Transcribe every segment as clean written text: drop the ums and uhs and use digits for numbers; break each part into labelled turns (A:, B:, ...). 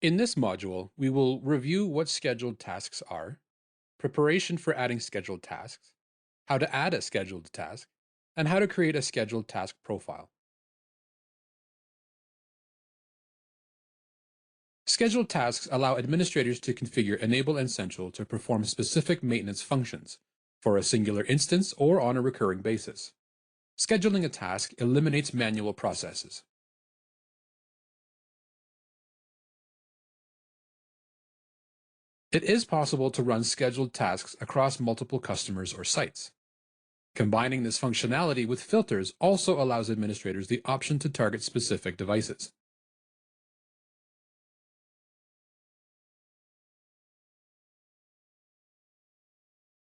A: In this module, we will review what scheduled tasks are, preparation for adding scheduled tasks, how to add a scheduled task, and how to create a scheduled task profile. Scheduled tasks allow administrators to configure Enable Essential to perform specific maintenance functions for a singular instance or on a recurring basis. Scheduling a task eliminates manual processes. It is possible to run scheduled tasks across multiple customers or sites. Combining this functionality with filters also allows administrators the option to target specific devices.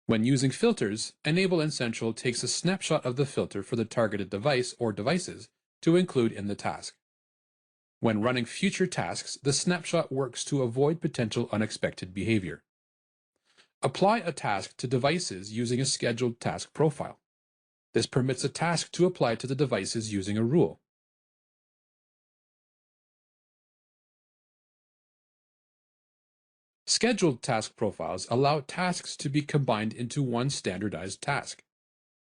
A: When using filters, Enable Essential takes a snapshot of the filter for the targeted device or devices to include in the task. When running future tasks, the snapshot works to avoid potential unexpected behavior. Apply a task to devices using a scheduled task profile. This permits a task to apply to the devices using a rule. Scheduled task profiles allow tasks to be combined into one standardized task.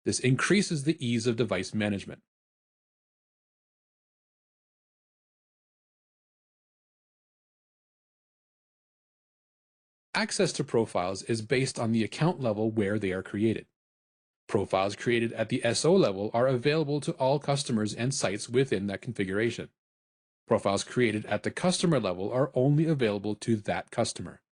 A: This increases the ease of device management. Access to profiles is based on the account level where they are created. Profiles created at the SO level are available to all customers and sites within that configuration. Profiles created at the customer level are only available to that customer.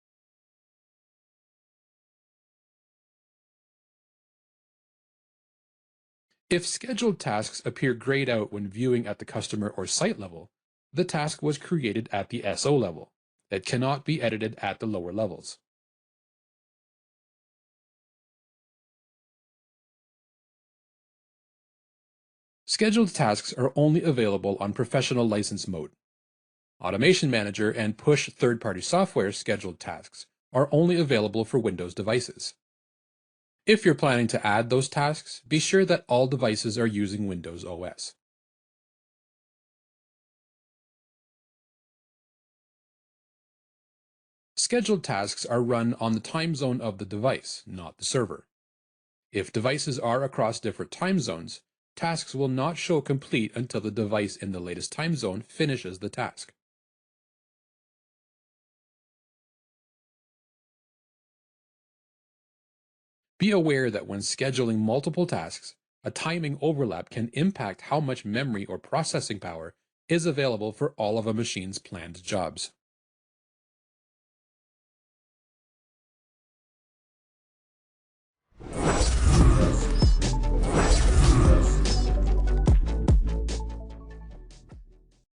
A: If scheduled tasks appear grayed out when viewing at the customer or site level, the task was created at the SO level. It cannot be edited at the lower levels. Scheduled tasks are only available on Professional License mode. Automation Manager and Push third-party software scheduled tasks are only available for Windows devices. If you're planning to add those tasks, be sure that all devices are using Windows OS. Scheduled tasks are run on the time zone of the device, not the server. If devices are across different time zones, tasks will not show complete until the device in the latest time zone finishes the task. Be aware that when scheduling multiple tasks, a timing overlap can impact how much memory or processing power is available for all of a machine's planned jobs.